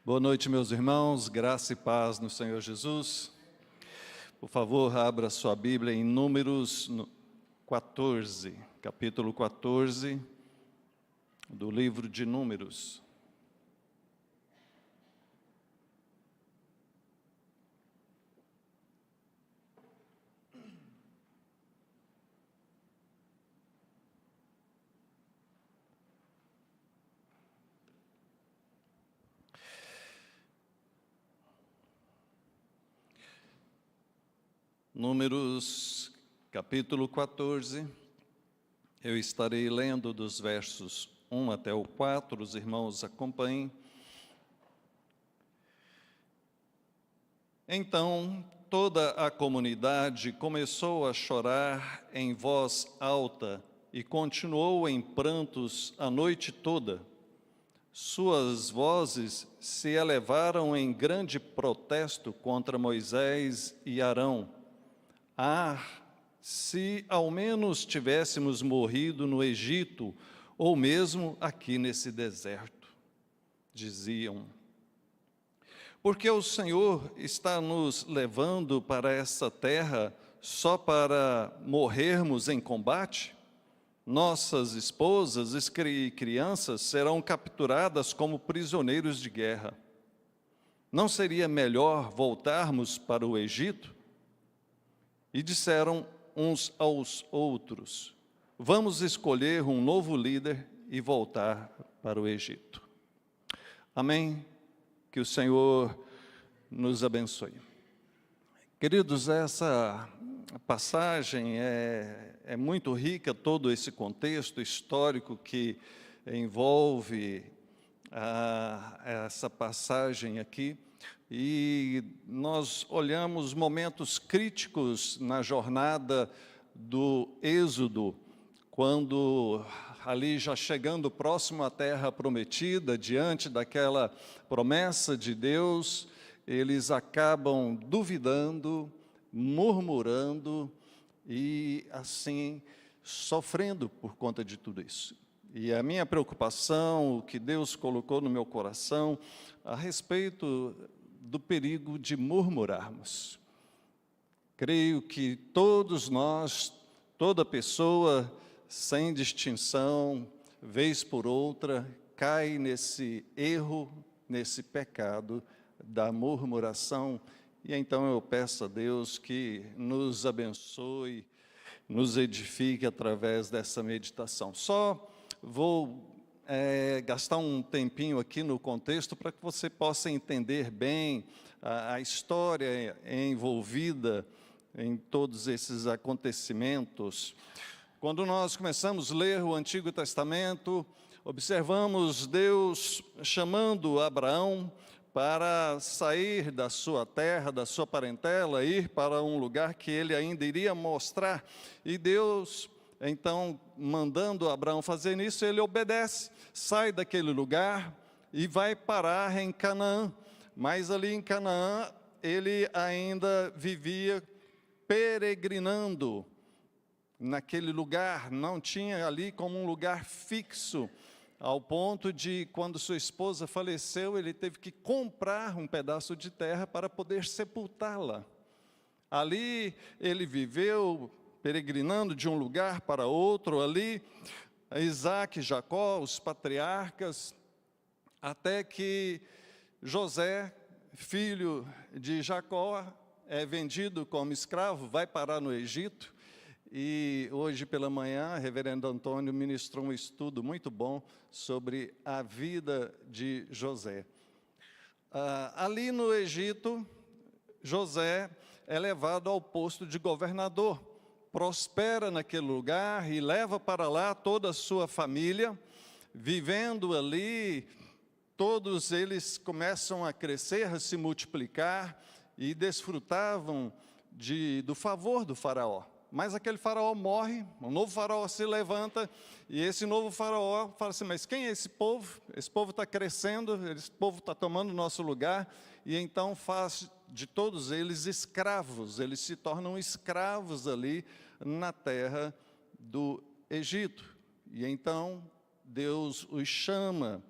Boa noite, meus irmãos, graça e paz no Senhor Jesus. Por favor, abra sua Bíblia em Números 14, capítulo 14, do livro de Números. Números, capítulo 14, eu estarei lendo dos versos 1 até o 4, os irmãos acompanhem. Então, toda a comunidade começou a chorar em voz alta e continuou em prantos a noite toda. Suas vozes se elevaram em grande protesto contra Moisés e Arão. Se ao menos tivéssemos morrido no Egito, ou mesmo aqui nesse deserto, diziam. Porque o Senhor está nos levando para essa terra só para morrermos em combate? Nossas esposas e crianças serão capturadas como prisioneiros de guerra. Não seria melhor voltarmos para o Egito? E disseram uns aos outros: vamos escolher um novo líder e voltar para o Egito. Amém? Que o Senhor nos abençoe. Queridos, essa passagem é muito rica, todo esse contexto histórico que envolve essa passagem aqui. E nós olhamos momentos críticos na jornada do Êxodo, quando ali já chegando próximo à terra prometida, diante daquela promessa de Deus, eles acabam duvidando, murmurando e assim sofrendo por conta de tudo isso. E a minha preocupação, o que Deus colocou no meu coração a respeito do perigo de murmurarmos. Creio que todos nós, toda pessoa, sem distinção, vez por outra, cai nesse erro, nesse pecado da murmuração. E então eu peço a Deus que nos abençoe, nos edifique através dessa meditação. Só vou gastar um tempinho aqui no contexto para que você possa entender bem a história envolvida em todos esses acontecimentos. Quando nós começamos a ler o Antigo Testamento, observamos Deus chamando Abraão para sair da sua terra, da sua parentela, ir para um lugar que ele ainda iria mostrar. E Deus, então, mandando Abraão fazer isso, ele obedece, sai daquele lugar e vai parar em Canaã. Mas ali em Canaã, ele ainda vivia peregrinando naquele lugar, não tinha ali como um lugar fixo, ao ponto de, quando sua esposa faleceu, ele teve que comprar um pedaço de terra para poder sepultá-la. Ali ele viveu peregrinando de um lugar para outro, ali Isaac, Jacó, os patriarcas, até que José, filho de Jacó, é vendido como escravo, vai parar no Egito. E hoje pela manhã, o reverendo Antônio ministrou um estudo muito bom sobre a vida de José. Ali no Egito, José é levado ao posto de governador, prospera naquele lugar e leva para lá toda a sua família, vivendo ali, todos eles começam a crescer, a se multiplicar e desfrutavam do favor do faraó. Mas aquele faraó morre, um novo faraó se levanta, e esse novo faraó fala assim: mas quem é esse povo? Esse povo está crescendo, esse povo está tomando o nosso lugar, e então faz de todos eles escravos, eles se tornam escravos ali na terra do Egito. E então Deus os chama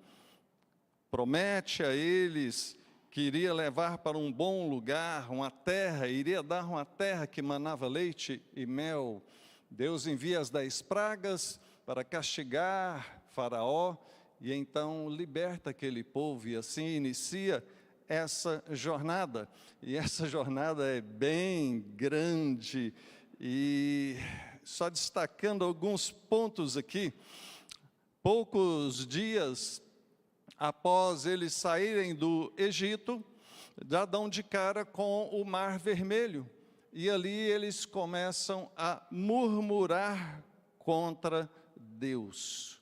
promete a eles que iria levar para um bom lugar, uma terra, iria dar uma terra que manava leite e mel. Deus envia as 10 pragas para castigar Faraó e então liberta aquele povo, e assim inicia essa jornada. E essa jornada é bem grande, e só destacando alguns pontos aqui. Poucos dias após eles saírem do Egito, já dão de cara com o Mar Vermelho, e ali eles começam a murmurar contra Deus.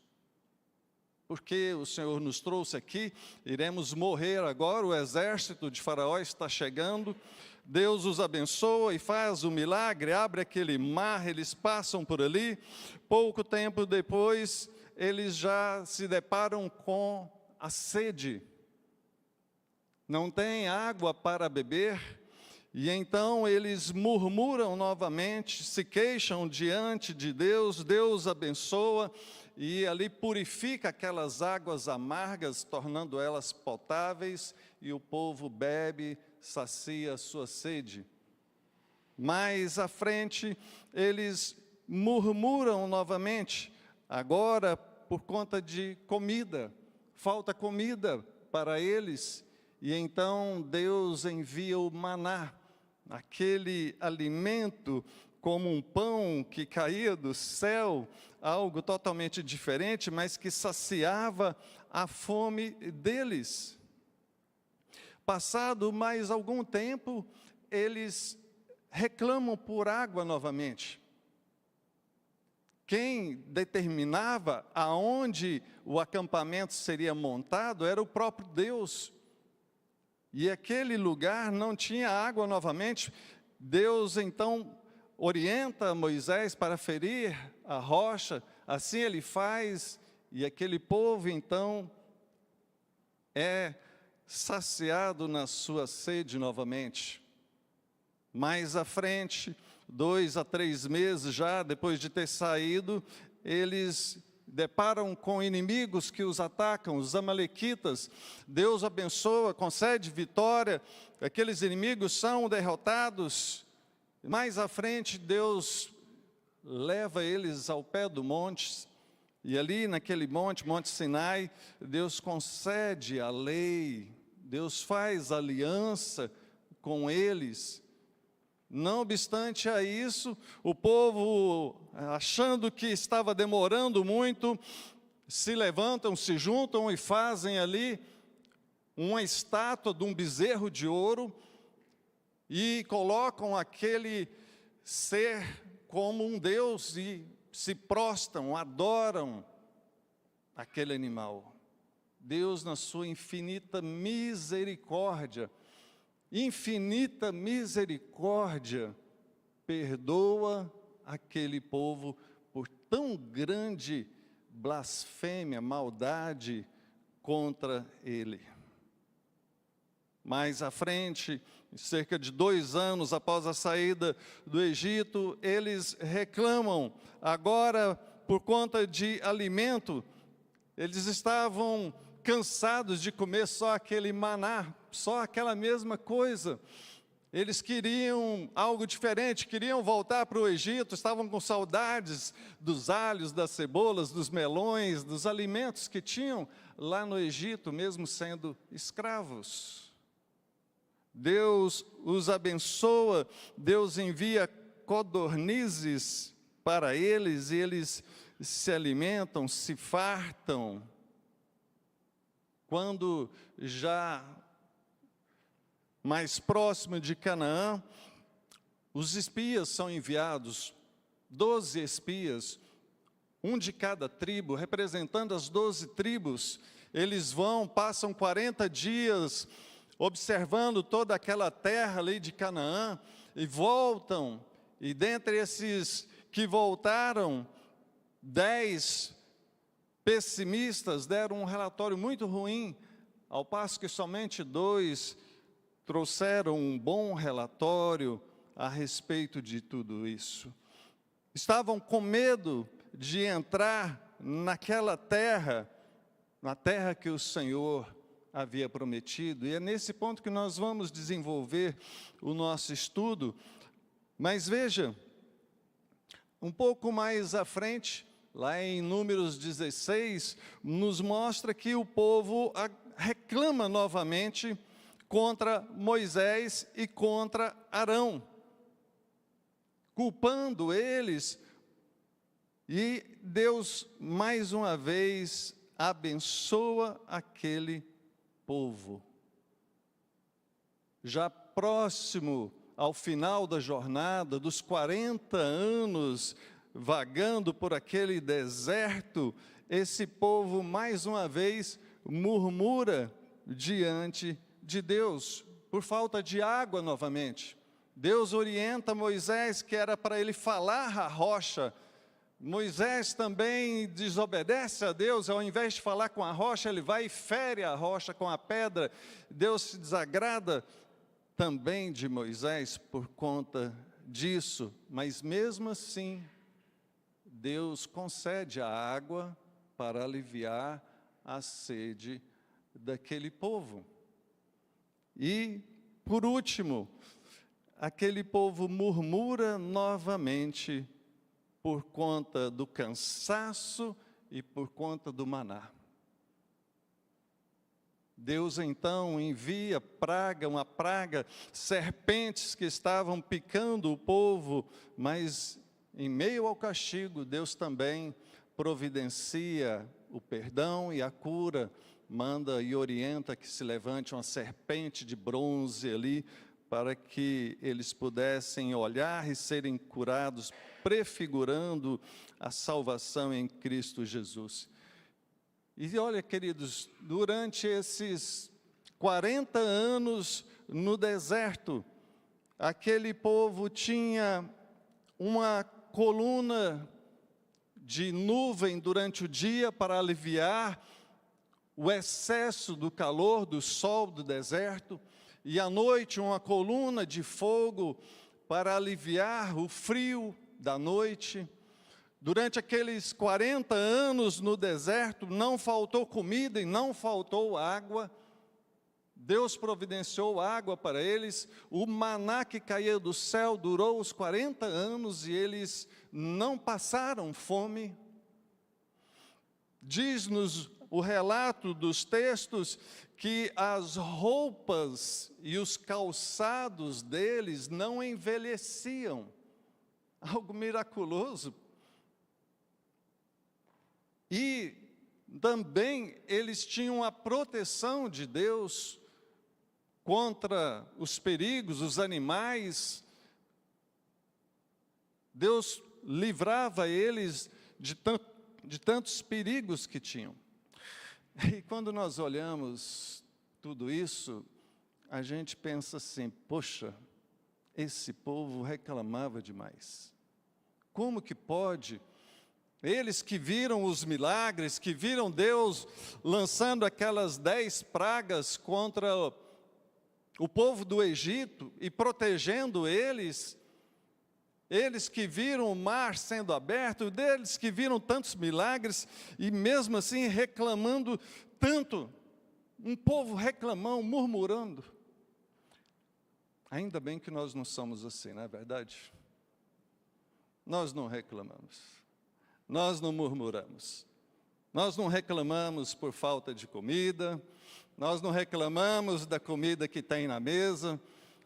Porque o Senhor nos trouxe aqui, iremos morrer agora, o exército de Faraó está chegando. Deus os abençoa e faz o milagre, abre aquele mar, eles passam por ali. Pouco tempo depois, eles já se deparam com a sede. Não tem água para beber, e então eles murmuram novamente, se queixam diante de Deus. Deus abençoa e ali purifica aquelas águas amargas, tornando elas potáveis, e o povo bebe, sacia a sua sede. Mais à frente, eles murmuram novamente, agora por conta de comida, falta comida para eles, e então Deus envia o maná, aquele alimento como um pão que caía do céu, algo totalmente diferente, mas que saciava a fome deles. Passado mais algum tempo, eles reclamam por água novamente. Quem determinava aonde o acampamento seria montado era o próprio Deus. E aquele lugar não tinha água novamente. Deus então orienta Moisés para ferir a rocha, assim ele faz, e aquele povo então é saciado na sua sede novamente. Mais à frente, 2 a 3 meses já depois de ter saído, eles deparam com inimigos que os atacam, os amalequitas. Deus abençoa, concede vitória, aqueles inimigos são derrotados. Mais à frente, Deus leva eles ao pé do monte, e ali naquele monte, Monte Sinai, Deus concede a lei, Deus faz aliança com eles. Não obstante a isso, o povo, achando que estava demorando muito, se levantam, se juntam e fazem ali uma estátua de um bezerro de ouro, e colocam aquele ser como um Deus e se prostram, adoram aquele animal. Deus, na sua infinita misericórdia, perdoa aquele povo por tão grande blasfêmia, maldade contra ele. Mais à frente, cerca de 2 anos após a saída do Egito, eles reclamam, agora por conta de alimento. Eles estavam cansados de comer só aquele maná, só aquela mesma coisa. Eles queriam algo diferente, queriam voltar para o Egito, estavam com saudades dos alhos, das cebolas, dos melões, dos alimentos que tinham lá no Egito, mesmo sendo escravos. Deus os abençoa, Deus envia codornizes para eles, e eles se alimentam, se fartam. Quando já mais próximo de Canaã, os espias são enviados, 12 espias, um de cada tribo, representando as 12 tribos. Eles vão, passam 40 dias observando toda aquela terra ali de Canaã, e voltam, e dentre esses que voltaram, 10 pessimistas deram um relatório muito ruim, ao passo que somente 2 trouxeram um bom relatório a respeito de tudo isso. Estavam com medo de entrar naquela terra, na terra que o Senhor havia prometido. E é nesse ponto que nós vamos desenvolver o nosso estudo. Mas veja, um pouco mais à frente, lá em Números 16, nos mostra que o povo reclama novamente contra Moisés e contra Arão, culpando eles, e Deus, mais uma vez, abençoa aquele povo. Já próximo ao final da jornada, dos 40 anos vagando por aquele deserto, esse povo, mais uma vez, murmura diante de Deus, por falta de água novamente. Deus orienta Moisés que era para ele falar à rocha. Moisés também desobedece a Deus, ao invés de falar com a rocha, ele vai e fere a rocha com a pedra. Deus se desagrada também de Moisés por conta disso, mas mesmo assim, Deus concede a água para aliviar a sede daquele povo. E, por último, aquele povo murmura novamente por conta do cansaço e por conta do maná. Deus então envia uma praga, serpentes que estavam picando o povo, mas em meio ao castigo, Deus também providencia o perdão e a cura, manda e orienta que se levante uma serpente de bronze ali, para que eles pudessem olhar e serem curados, prefigurando a salvação em Cristo Jesus. E olha, queridos, durante esses 40 anos no deserto, aquele povo tinha uma coluna de nuvem durante o dia para aliviar o excesso do calor do sol do deserto, e à noite uma coluna de fogo para aliviar o frio da noite. Durante aqueles 40 anos no deserto, não faltou comida e não faltou água. Deus providenciou água para eles. O maná que caía do céu durou os 40 anos e eles não passaram fome. Diz-nos o relato dos textos que as roupas e os calçados deles não envelheciam. Algo miraculoso. E também eles tinham a proteção de Deus contra os perigos, os animais. Deus livrava eles de tantos perigos que tinham. E quando nós olhamos tudo isso, a gente pensa assim, poxa, esse povo reclamava demais. Como que pode? Eles que viram os milagres, que viram Deus lançando aquelas 10 pragas contra o povo do Egito e protegendo eles, eles que viram o mar sendo aberto, deles que viram tantos milagres e mesmo assim reclamando tanto, um povo reclamando, murmurando. Ainda bem que nós não somos assim, não é verdade? Nós não reclamamos, nós não murmuramos, nós não reclamamos por falta de comida, nós não reclamamos da comida que tem na mesa,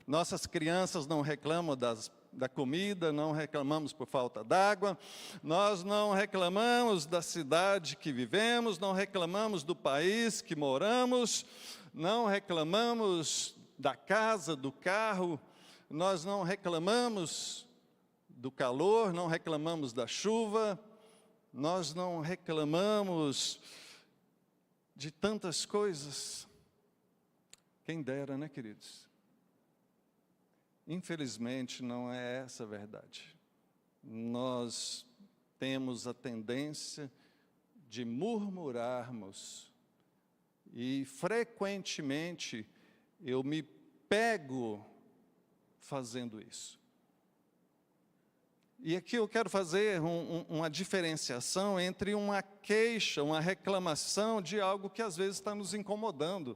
nossas crianças não reclamam da comida, não reclamamos por falta d'água, nós não reclamamos da cidade que vivemos, não reclamamos do país que moramos, não reclamamos da casa, do carro, nós não reclamamos do calor, não reclamamos da chuva, nós não reclamamos de tantas coisas. Quem dera, né, queridos? Infelizmente, não é essa a verdade. Nós temos a tendência de murmurarmos e, frequentemente, eu me pego fazendo isso. E aqui eu quero fazer uma diferenciação entre uma queixa, uma reclamação de algo que às vezes está nos incomodando.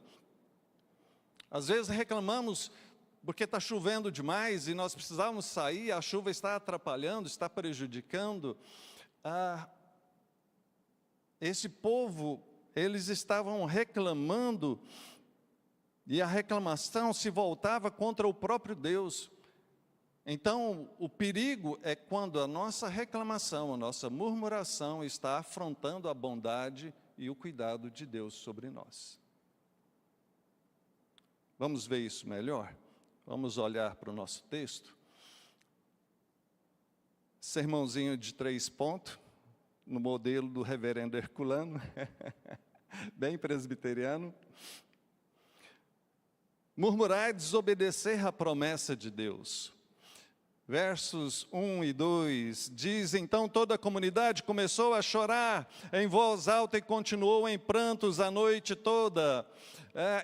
Às vezes reclamamos porque está chovendo demais e nós precisávamos sair, a chuva está atrapalhando, está prejudicando. Esse povo, eles estavam reclamando, e a reclamação se voltava contra o próprio Deus. Então, o perigo é quando a nossa reclamação, a nossa murmuração está afrontando a bondade e o cuidado de Deus sobre nós. Vamos ver isso melhor? Vamos olhar para o nosso texto. Sermãozinho de 3 pontos, no modelo do reverendo Herculano, bem presbiteriano. Murmurar é desobedecer à promessa de Deus. Versos 1 e 2, diz: então toda a comunidade começou a chorar em voz alta e continuou em prantos a noite toda.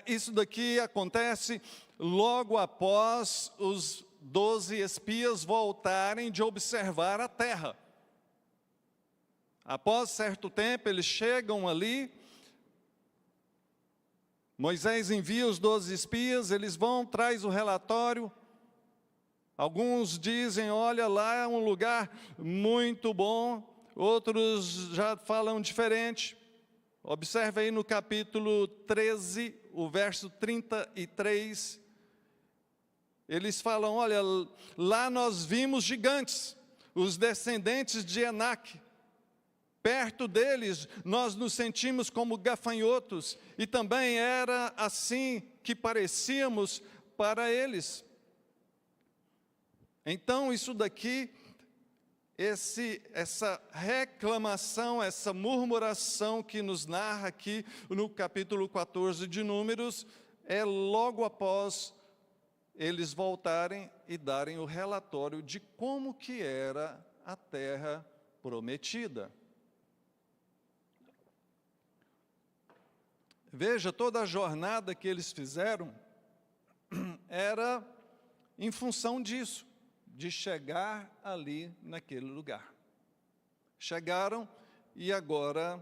Isso daqui acontece logo após os 12 espias voltarem de observar a terra. Após certo tempo, eles chegam ali, Moisés envia os 12 espias, eles vão, traz o relatório. Alguns dizem, olha, lá é um lugar muito bom, outros já falam diferente. Observe aí no capítulo 13, o verso 33, eles falam, olha, lá nós vimos gigantes, os descendentes de Enaque. Perto deles, nós nos sentimos como gafanhotos, e também era assim que parecíamos para eles. Então, isso daqui, essa reclamação, essa murmuração que nos narra aqui no capítulo 14 de Números, é logo após eles voltarem e darem o relatório de como que era a terra prometida. Veja, toda a jornada que eles fizeram era em função disso, de chegar ali naquele lugar. Chegaram e agora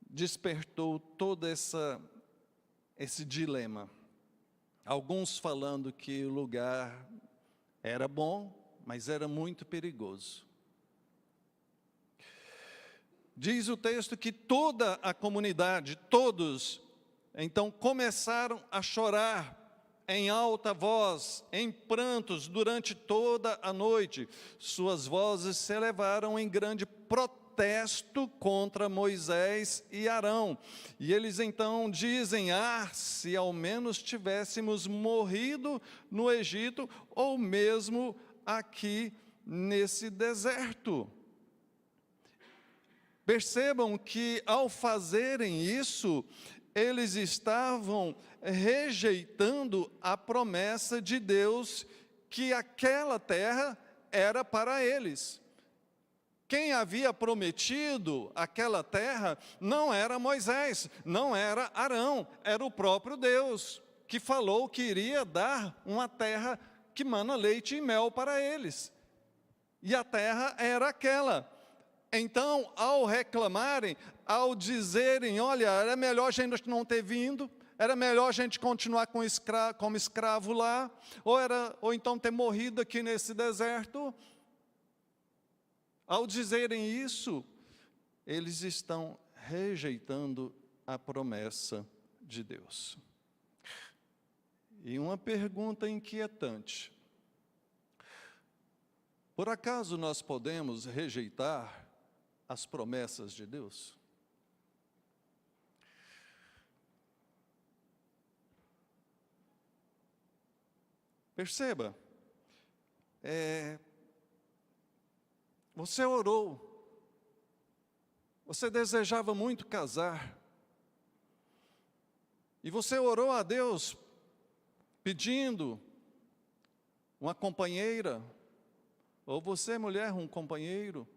despertou todo esse dilema. Alguns falando que o lugar era bom, mas era muito perigoso. Diz o texto que toda a comunidade, todos, então começaram a chorar em alta voz, em prantos, durante toda a noite. Suas vozes se elevaram em grande protesto contra Moisés e Arão. E eles então dizem, se ao menos tivéssemos morrido no Egito, ou mesmo aqui nesse deserto. Percebam que ao fazerem isso, eles estavam rejeitando a promessa de Deus que aquela terra era para eles. Quem havia prometido aquela terra não era Moisés, não era Arão, era o próprio Deus, que falou que iria dar uma terra que mana leite e mel para eles. E a terra era aquela. Então, ao reclamarem, ao dizerem, olha, era melhor a gente não ter vindo, era melhor a gente continuar como escravo lá, ou então ter morrido aqui nesse deserto. Ao dizerem isso, eles estão rejeitando a promessa de Deus. E uma pergunta inquietante: por acaso nós podemos rejeitar as promessas de Deus? Perceba, você orou, você desejava muito casar, e você orou a Deus pedindo uma companheira, ou você, mulher, um companheiro,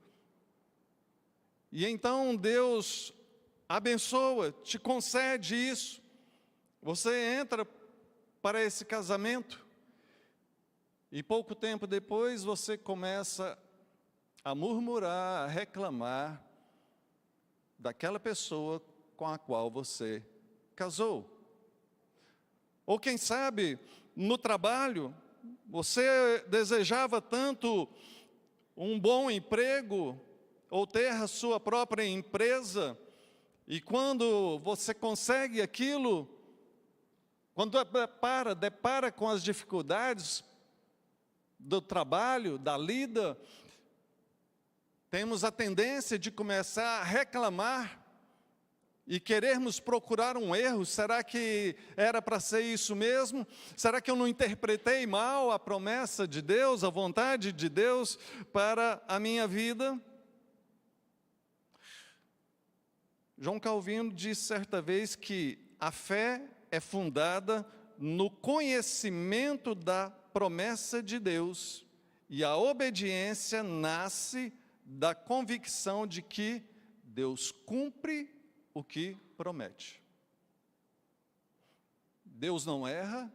e então Deus abençoa, te concede isso, você entra para esse casamento, e pouco tempo depois você começa a murmurar, a reclamar daquela pessoa com a qual você casou. Ou quem sabe, no trabalho, você desejava tanto um bom emprego, ou ter a sua própria empresa, e quando você consegue aquilo, quando depara com as dificuldades do trabalho, da lida, temos a tendência de começar a reclamar e querermos procurar um erro. Será que era para ser isso mesmo? Será que eu não interpretei mal a promessa de Deus, a vontade de Deus para a minha vida? João Calvino disse certa vez que a fé é fundada no conhecimento da promessa de Deus, e a obediência nasce da convicção de que Deus cumpre o que promete. Deus não erra,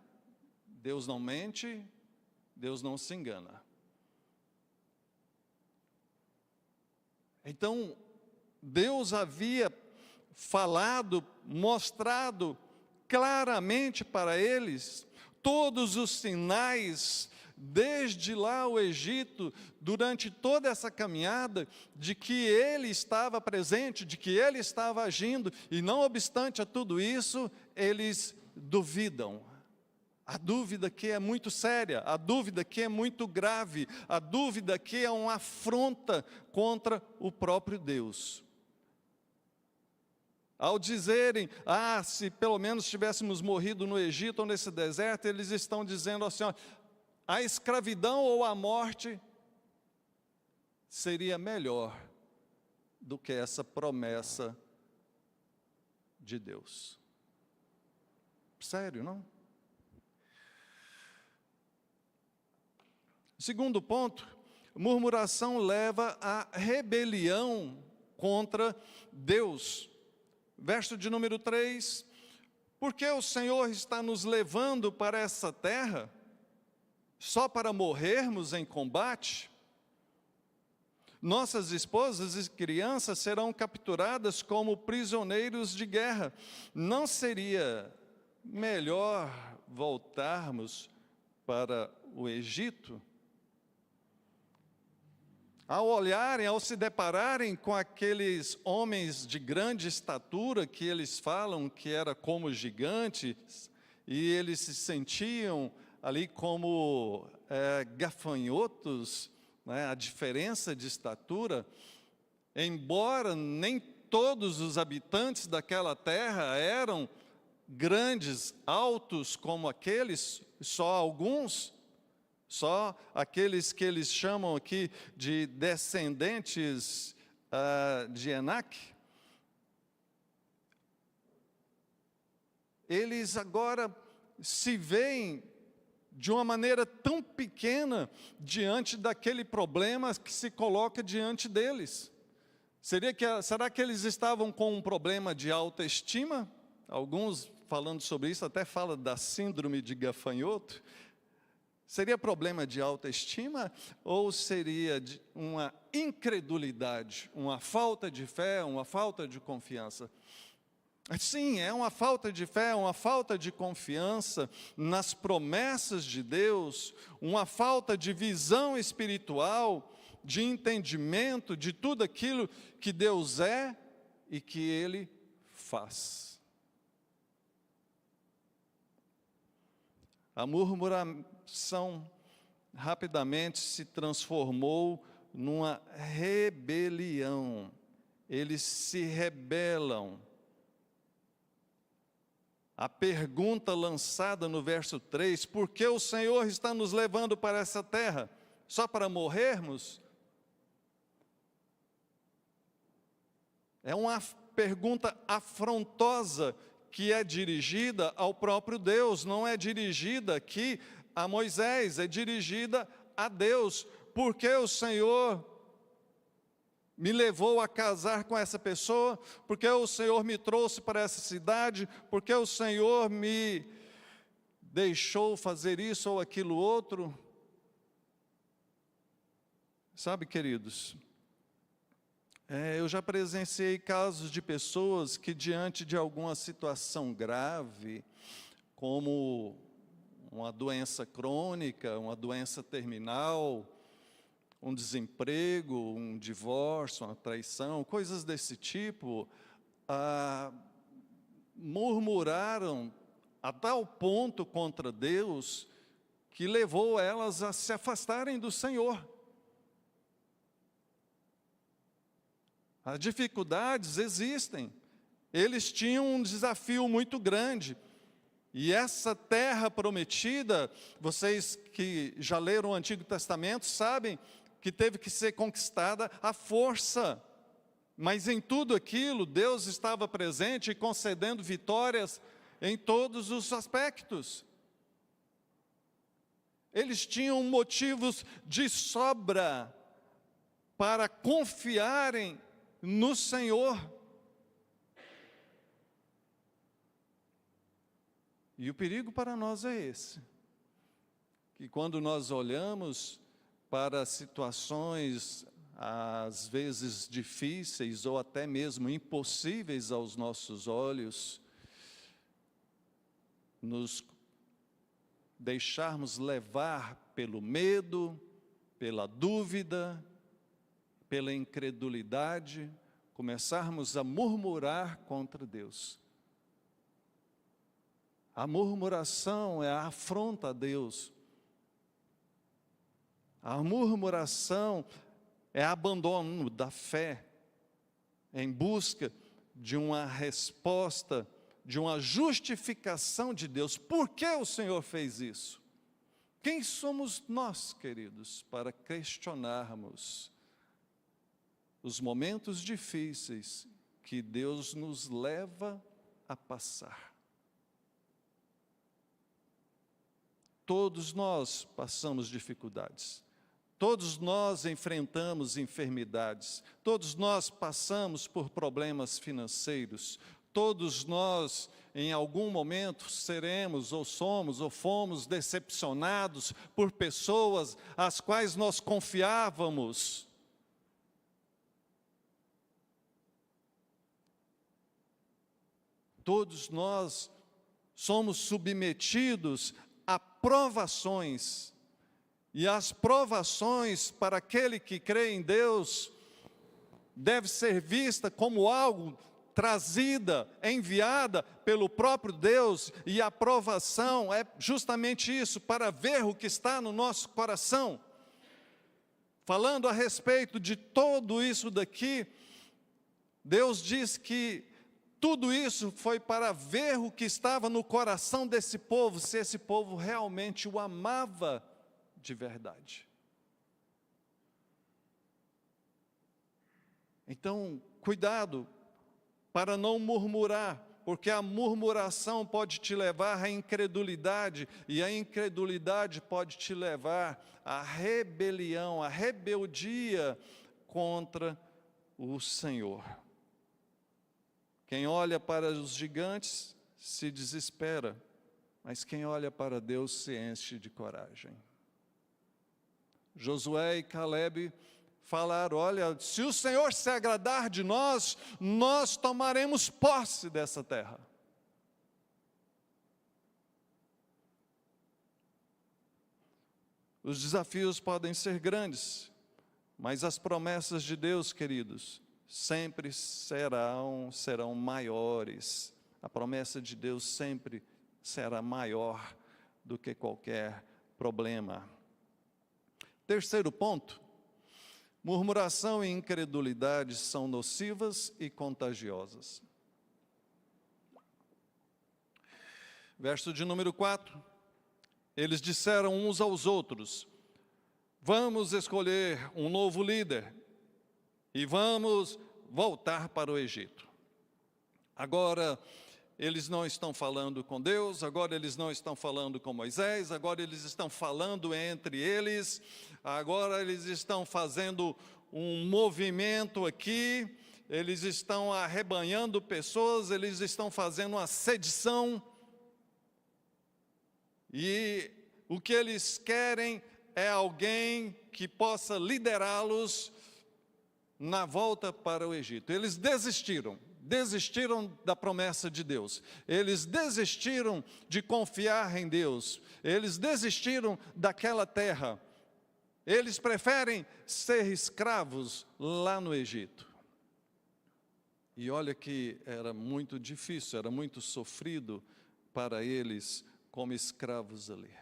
Deus não mente, Deus não se engana. Então, Deus havia falado, mostrado claramente para eles todos os sinais, desde lá o Egito, durante toda essa caminhada, de que Ele estava presente, de que Ele estava agindo, e não obstante a tudo isso, eles duvidam. A dúvida que é muito séria, a dúvida que é muito grave, a dúvida que é uma afronta contra o próprio Deus. Ao dizerem, se pelo menos tivéssemos morrido no Egito ou nesse deserto, eles estão dizendo assim, a escravidão ou a morte seria melhor do que essa promessa de Deus. Sério, não? Segundo ponto, murmuração leva à rebelião contra Deus. Verso de número 3, porque o Senhor está nos levando para essa terra, só para morrermos em combate? Nossas esposas e crianças serão capturadas como prisioneiros de guerra. Não seria melhor voltarmos para o Egito? Ao olharem, ao se depararem com aqueles homens de grande estatura, que eles falam que era como gigantes, e eles se sentiam ali como gafanhotos, né, a diferença de estatura, embora nem todos os habitantes daquela terra eram grandes, altos como aqueles, só alguns, só aqueles que eles chamam aqui de descendentes de Enac, eles agora se veem de uma maneira tão pequena diante daquele problema que se coloca diante deles. Será que eles estavam com um problema de autoestima? Alguns, falando sobre isso, até falam da síndrome de gafanhoto. Seria problema de autoestima ou seria de uma incredulidade, uma falta de fé, uma falta de confiança? Sim, é uma falta de fé, uma falta de confiança nas promessas de Deus, uma falta de visão espiritual, de entendimento de tudo aquilo que Deus é e que Ele faz. A murmuração rapidamente se transformou numa rebelião. Eles se rebelam. A pergunta lançada no verso 3, por que o Senhor está nos levando para essa terra? Só para morrermos? É uma pergunta afrontosa que é dirigida ao próprio Deus, não é dirigida aqui a Moisés, é dirigida a Deus. Por que o Senhor me levou a casar com essa pessoa? Porque o Senhor me trouxe para essa cidade? Porque o Senhor me deixou fazer isso ou aquilo outro? Sabe, queridos, eu já presenciei casos de pessoas que diante de alguma situação grave, como uma doença crônica, uma doença terminal, um desemprego, um divórcio, uma traição, coisas desse tipo, murmuraram a tal ponto contra Deus que levou elas a se afastarem do Senhor. As dificuldades existem. Eles tinham um desafio muito grande. E essa terra prometida, vocês que já leram o Antigo Testamento sabem que teve que ser conquistada à força. Mas em tudo aquilo, Deus estava presente e concedendo vitórias em todos os aspectos. Eles tinham motivos de sobra para confiarem no Senhor. E o perigo para nós é esse, que quando nós olhamos para situações, às vezes difíceis ou até mesmo impossíveis aos nossos olhos, nos deixarmos levar pelo medo, pela dúvida, pela incredulidade, começarmos a murmurar contra Deus. A murmuração é a afronta a Deus. A murmuração é abandono da fé, em busca de uma resposta, de uma justificação de Deus. Por que o Senhor fez isso? Quem somos nós, queridos, para questionarmos os momentos difíceis que Deus nos leva a passar? Todos nós passamos dificuldades, todos nós enfrentamos enfermidades, todos nós passamos por problemas financeiros, todos nós em algum momento seremos ou somos ou fomos decepcionados por pessoas às quais nós confiávamos. Todos nós somos submetidos a provações, e as provações para aquele que crê em Deus deve ser vista como algo trazida, enviada pelo próprio Deus, e a provação é justamente isso, para ver o que está no nosso coração. Falando a respeito de tudo isso daqui, Deus diz que tudo isso foi para ver o que estava no coração desse povo, se esse povo realmente o amava de verdade. Então, cuidado para não murmurar, porque a murmuração pode te levar à incredulidade, e a incredulidade pode te levar à rebelião, à rebeldia contra o Senhor. Quem olha para os gigantes se desespera, mas quem olha para Deus se enche de coragem. Josué e Caleb falaram: olha, se o Senhor se agradar de nós, nós tomaremos posse dessa terra. Os desafios podem ser grandes, mas as promessas de Deus, queridos, sempre serão maiores. A promessa de Deus sempre será maior do que qualquer problema. Terceiro ponto: murmuração e incredulidade são nocivas e contagiosas. Verso de número 4. Eles disseram uns aos outros: vamos escolher um novo líder e vamos voltar para o Egito. Agora eles não estão falando com Deus, agora eles não estão falando com Moisés, agora eles estão falando entre eles, agora eles estão fazendo um movimento aqui, eles estão arrebanhando pessoas, eles estão fazendo uma sedição, e o que eles querem é alguém que possa liderá-los na volta para o Egito. Eles desistiram desistiram da promessa de Deus, eles desistiram de confiar em Deus, eles desistiram daquela terra, eles preferem ser escravos lá no Egito. E olha que era muito difícil, era muito sofrido para eles como escravos ali.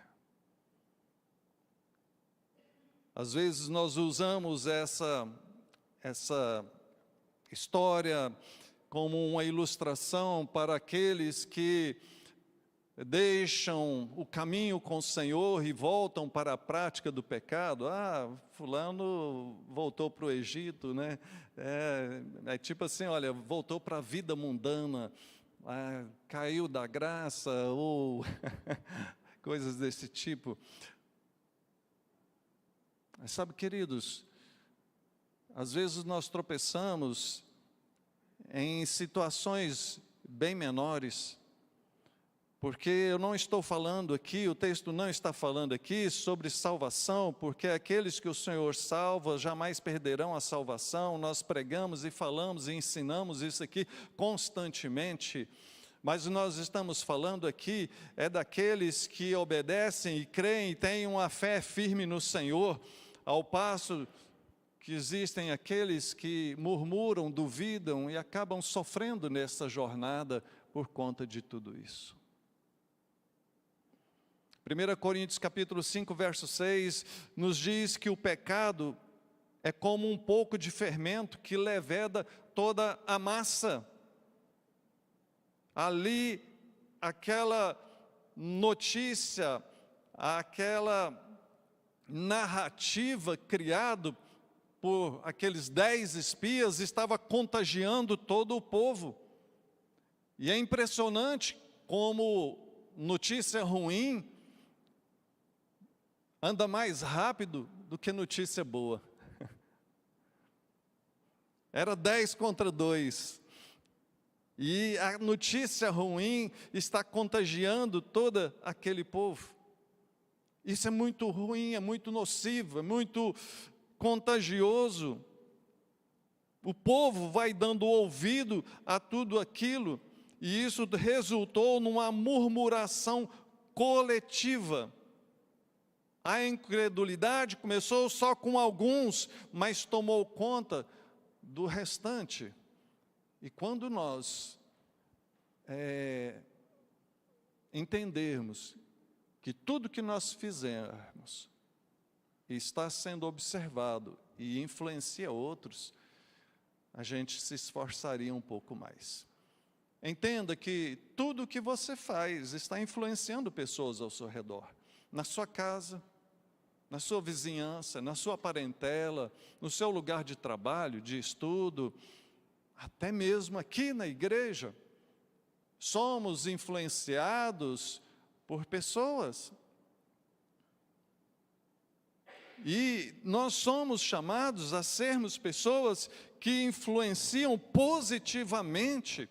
Às vezes nós usamos essa história como uma ilustração para aqueles que deixam o caminho com o Senhor e voltam para a prática do pecado. Fulano voltou para o Egito, né? É tipo assim, olha, voltou para a vida mundana, caiu da graça, ou coisas desse tipo. Mas sabe, queridos, às vezes nós tropeçamos em situações bem menores, porque eu não estou falando aqui, o texto não está falando aqui sobre salvação, porque aqueles que o Senhor salva jamais perderão a salvação. Nós pregamos e falamos e ensinamos isso aqui constantemente, mas nós estamos falando aqui daqueles que obedecem e creem e têm uma fé firme no Senhor, ao passo que existem aqueles que murmuram, duvidam e acabam sofrendo nessa jornada por conta de tudo isso. 1 Coríntios capítulo 5, verso 6, nos diz que o pecado é como um pouco de fermento que leveda toda a massa. Ali, aquela notícia, aquela narrativa criada por aqueles 10 espias estava contagiando todo o povo. E é impressionante como notícia ruim anda mais rápido do que notícia boa. Era 10 contra 2. E a notícia ruim está contagiando todo aquele povo. Isso é muito ruim, é muito nocivo, é muito contagioso. O povo vai dando ouvido a tudo aquilo, e isso resultou numa murmuração coletiva. A incredulidade começou só com alguns, mas tomou conta do restante. E quando nós entendermos que tudo que nós fizermos está sendo observado e influencia outros, a gente se esforçaria um pouco mais. Entenda que tudo que você faz está influenciando pessoas ao seu redor, na sua casa, na sua vizinhança, na sua parentela, no seu lugar de trabalho, de estudo, até mesmo aqui na igreja. Somos influenciados por pessoas. E nós somos chamados a sermos pessoas que influenciam positivamente,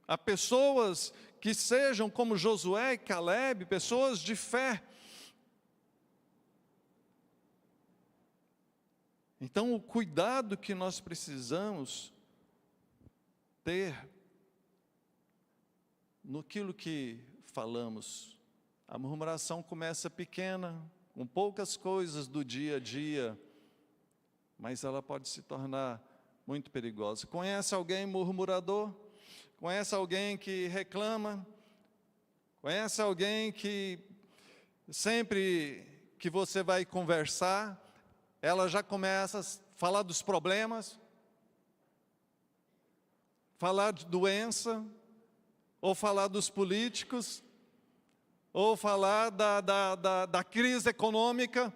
a pessoas que sejam como Josué e Caleb, pessoas de fé. Então, o cuidado que nós precisamos ter naquilo que falamos. A murmuração começa pequena, com poucas coisas do dia a dia, mas ela pode se tornar muito perigosa. Conhece alguém murmurador? Conhece alguém que reclama? Conhece alguém que sempre que você vai conversar, ela já começa a falar dos problemas, falar de doença, ou falar dos políticos, ou falar da crise econômica.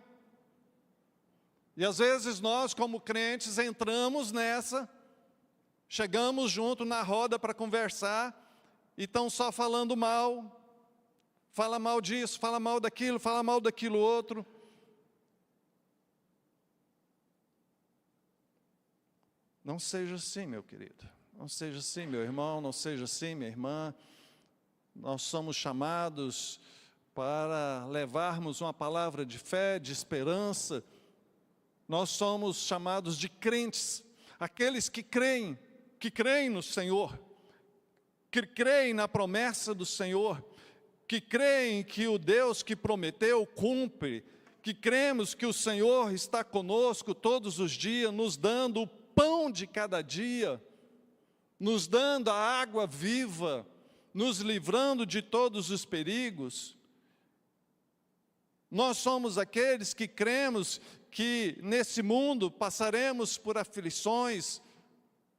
E às vezes nós, como crentes, entramos nessa, chegamos junto na roda para conversar, e estão só falando mal, fala mal disso, fala mal daquilo outro. Não seja assim, meu querido. Não seja assim, meu irmão, não seja assim, minha irmã. Nós somos chamados para levarmos uma palavra de fé, de esperança. Nós somos chamados de crentes, aqueles que creem no Senhor. que creem na promessa do Senhor, que creem que o Deus que prometeu cumpre, que cremos que o Senhor está conosco todos os dias, nos dando o pão de cada dia, nos dando a água viva, nos livrando de todos os perigos. Nós somos aqueles que cremos que nesse mundo passaremos por aflições,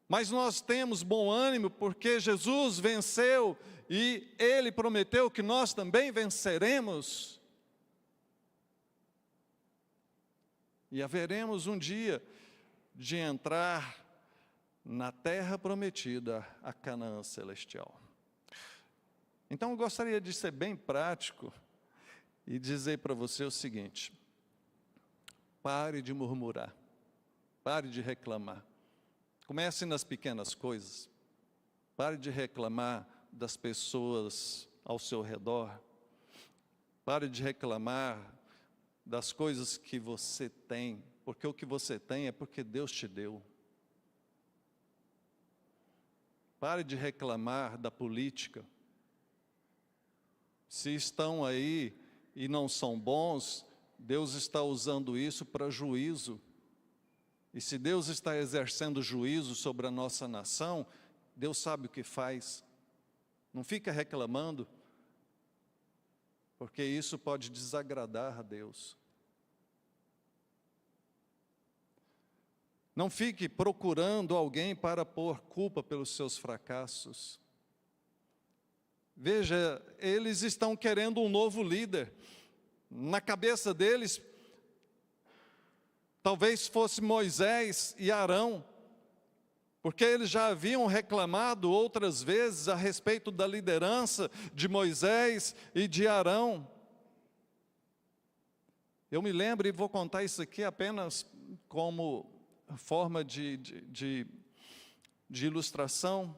mas nós temos bom ânimo porque Jesus venceu e Ele prometeu que nós também venceremos. E haveremos um dia de entrar na terra prometida, a Canaã celestial. Então eu gostaria de ser bem prático e dizer para você o seguinte: pare de murmurar, pare de reclamar. Comece nas pequenas coisas. Pare de reclamar das pessoas ao seu redor. Pare de reclamar das coisas que você tem, porque o que você tem é porque Deus te deu. Pare de reclamar da política. Se estão aí e não são bons, Deus está usando isso para juízo. E se Deus está exercendo juízo sobre a nossa nação, Deus sabe o que faz. Não fica reclamando, porque isso pode desagradar a Deus. Não fique procurando alguém para pôr culpa pelos seus fracassos. Veja, eles estão querendo um novo líder. Na cabeça deles, talvez fosse Moisés e Arão, porque eles já haviam reclamado outras vezes a respeito da liderança de Moisés e de Arão. Eu me lembro, e vou contar isso aqui apenas como forma de ilustração.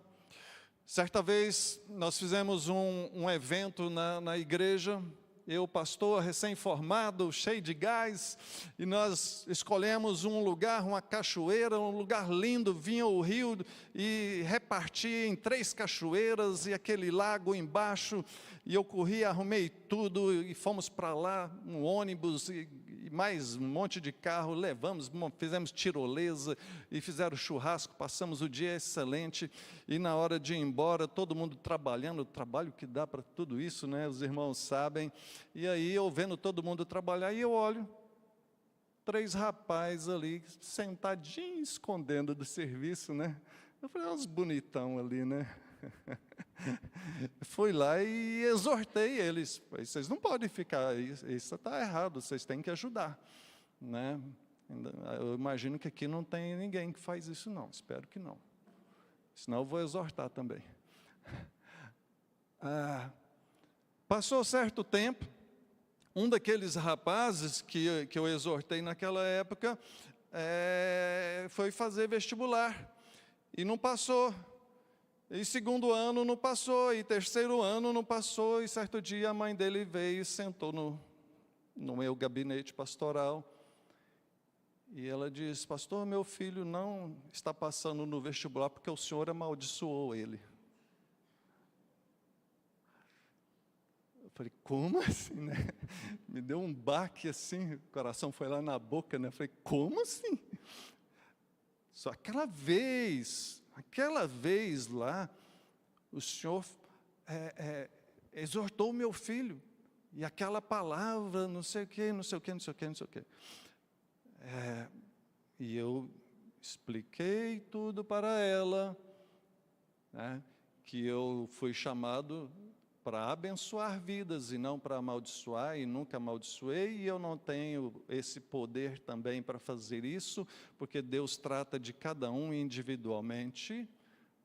Certa vez nós fizemos um evento na igreja, eu, pastor, recém-formado, cheio de gás, e nós escolhemos um lugar, uma cachoeira, um lugar lindo, vinha o rio e repartia em 3 cachoeiras e aquele lago embaixo, e eu corri, arrumei tudo e fomos para lá, um ônibus e mais um monte de carro, levamos, fizemos tirolesa e fizeram churrasco, passamos o dia excelente, e na hora de ir embora, todo mundo trabalhando, o trabalho que dá para tudo isso, né? Os irmãos sabem. E aí eu vendo todo mundo trabalhar, e eu olho 3 rapazes ali, sentadinhos, escondendo do serviço, né? Eu falei, uns bonitão ali, né? Fui lá e exortei eles, vocês não podem ficar, isso está errado, vocês têm que ajudar, né? Eu imagino que aqui não tem ninguém que faz isso não, espero que não, senão eu vou exortar também. Passou certo tempo, um daqueles rapazes que eu exortei naquela época, foi fazer vestibular, e não passou. E 2º ano não passou, e 3º ano não passou, e certo dia a mãe dele veio e sentou no meu gabinete pastoral, e ela disse, pastor, meu filho não está passando no vestibular porque o senhor amaldiçoou ele. Eu falei, como assim, né? Me deu um baque assim, o coração foi lá na boca, né? Eu falei, como assim? Só aquela vez lá, o Senhor exortou o meu filho, e aquela palavra, não sei o quê, não sei o quê, não sei o quê, não sei o quê. E eu expliquei tudo para ela, né, que eu fui chamado para abençoar vidas e não para amaldiçoar, e nunca amaldiçoei, e eu não tenho esse poder também para fazer isso, porque Deus trata de cada um individualmente.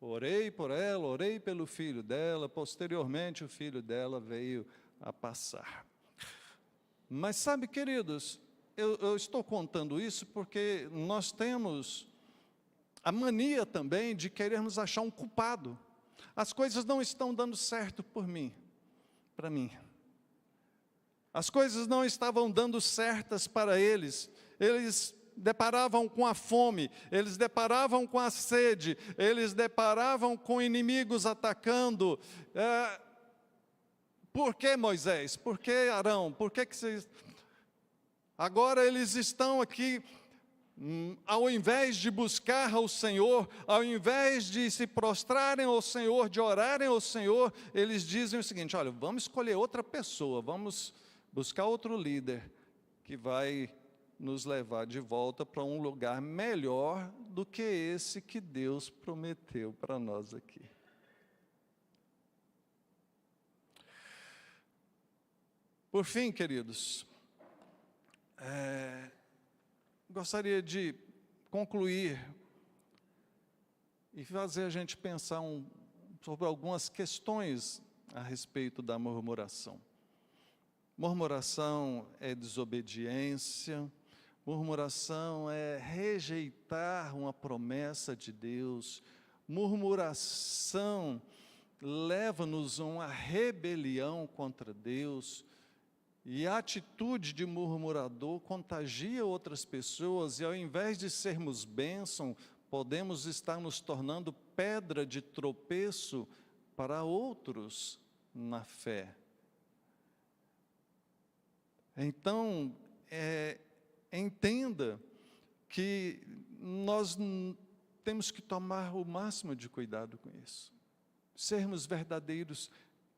Orei por ela, orei pelo filho dela, posteriormente o filho dela veio a passar. Mas sabe, queridos, eu estou contando isso porque nós temos a mania também de querermos achar um culpado. As coisas não estão dando certo para mim. As coisas não estavam dando certas para eles. Eles deparavam com a fome, eles deparavam com a sede, eles deparavam com inimigos atacando. Por que, Moisés? Por que, Arão? Por que vocês... Agora eles estão aqui, ao invés de buscar ao Senhor, ao invés de se prostrarem ao Senhor, de orarem ao Senhor, eles dizem o seguinte: olha, vamos escolher outra pessoa, vamos buscar outro líder que vai nos levar de volta para um lugar melhor do que esse que Deus prometeu para nós aqui. Por fim, queridos, gostaria de concluir e fazer a gente pensar sobre algumas questões a respeito da murmuração. Murmuração é desobediência, murmuração é rejeitar uma promessa de Deus, murmuração leva-nos a uma rebelião contra Deus, e a atitude de murmurador contagia outras pessoas, e ao invés de sermos bênção, podemos estar nos tornando pedra de tropeço para outros na fé. Então, entenda que nós temos que tomar o máximo de cuidado com isso. Sermos verdadeiros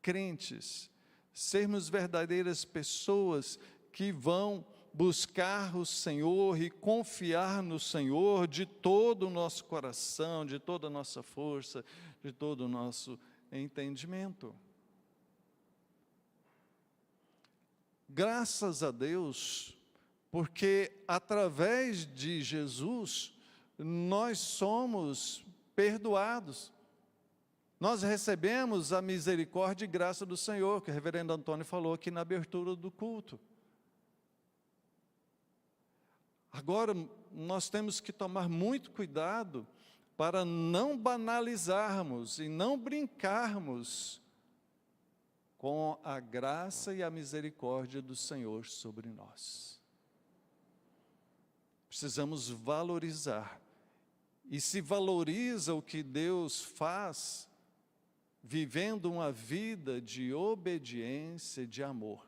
crentes, sermos verdadeiras pessoas que vão buscar o Senhor e confiar no Senhor de todo o nosso coração, de toda a nossa força, de todo o nosso entendimento. Graças a Deus, porque através de Jesus, nós somos perdoados. Nós recebemos a misericórdia e graça do Senhor, que o reverendo Antônio falou aqui na abertura do culto. Agora, nós temos que tomar muito cuidado para não banalizarmos e não brincarmos com a graça e a misericórdia do Senhor sobre nós. Precisamos valorizar. E se valoriza o que Deus faz, vivendo uma vida de obediência, de amor.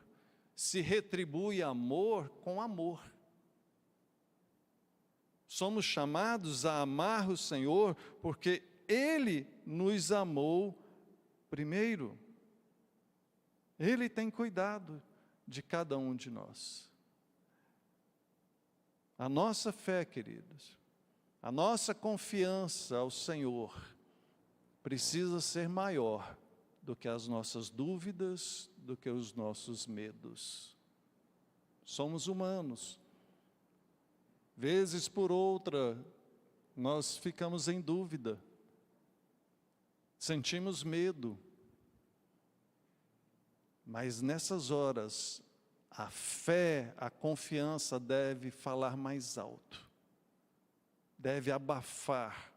Se retribui amor com amor. Somos chamados a amar o Senhor, porque Ele nos amou primeiro. Ele tem cuidado de cada um de nós. A nossa fé, queridos, a nossa confiança ao Senhor precisa ser maior do que as nossas dúvidas, do que os nossos medos. Somos humanos. Vezes por outra, nós ficamos em dúvida, sentimos medo. Mas nessas horas, a fé, a confiança deve falar mais alto. Deve abafar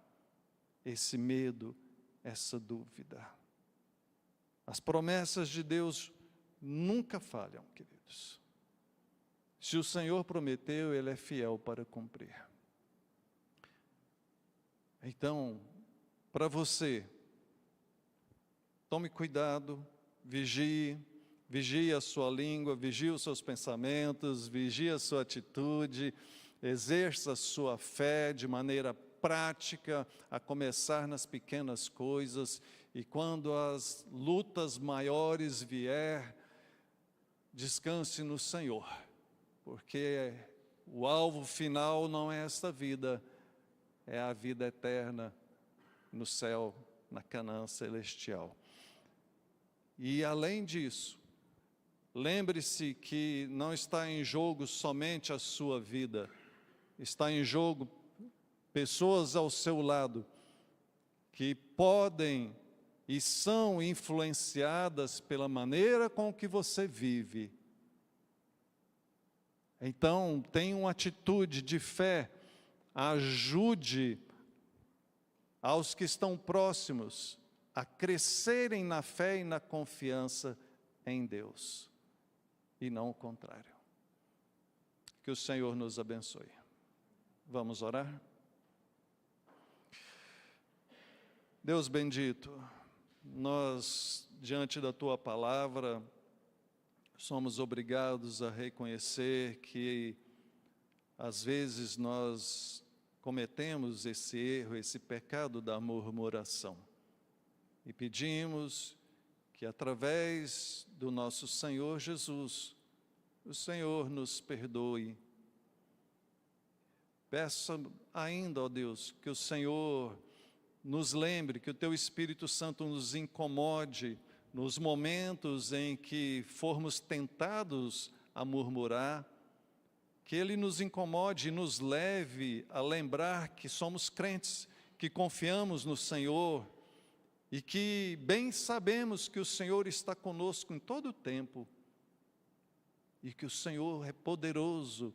esse medo, essa dúvida. As promessas de Deus nunca falham, queridos. Se o Senhor prometeu, Ele é fiel para cumprir. Então, para você, tome cuidado, vigie a sua língua, vigie os seus pensamentos, vigie a sua atitude, exerça a sua fé de maneira prática, a começar nas pequenas coisas, e quando as lutas maiores vier, descanse no Senhor, porque o alvo final não é esta vida, é a vida eterna no céu, na Canaã celestial. E além disso, lembre-se que não está em jogo somente a sua vida, está em jogo pessoas ao seu lado que podem e são influenciadas pela maneira com que você vive. Então, tenha uma atitude de fé, ajude aos que estão próximos a crescerem na fé e na confiança em Deus, e não o contrário. Que o Senhor nos abençoe. Vamos orar? Deus bendito, nós, diante da Tua palavra, somos obrigados a reconhecer que, às vezes, nós cometemos esse erro, esse pecado da murmuração. E pedimos que, através do nosso Senhor Jesus, o Senhor nos perdoe. Peço ainda, ó Deus, que o Senhor nos lembre, que o Teu Espírito Santo nos incomode nos momentos em que formos tentados a murmurar, que Ele nos incomode e nos leve a lembrar que somos crentes, que confiamos no Senhor e que bem sabemos que o Senhor está conosco em todo o tempo e que o Senhor é poderoso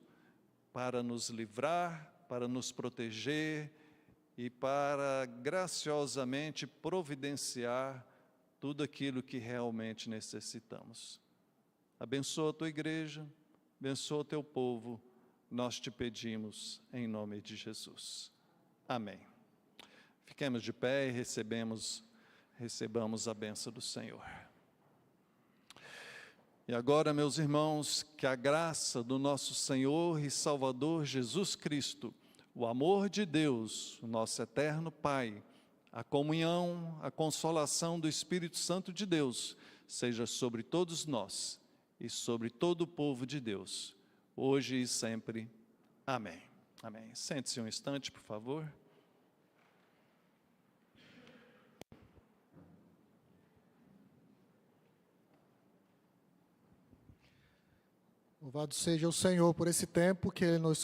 para nos livrar, para nos proteger e para graciosamente providenciar tudo aquilo que realmente necessitamos. Abençoa a Tua igreja, abençoa o Teu povo, nós te pedimos em nome de Jesus. Amém. Fiquemos de pé e recebamos a bênção do Senhor. E agora, meus irmãos, que a graça do nosso Senhor e Salvador Jesus Cristo, o amor de Deus, o nosso eterno Pai, a comunhão, a consolação do Espírito Santo de Deus, seja sobre todos nós e sobre todo o povo de Deus, hoje e sempre. Amém. Amém. Sente-se um instante, por favor. Louvado seja o Senhor por esse tempo que Ele nos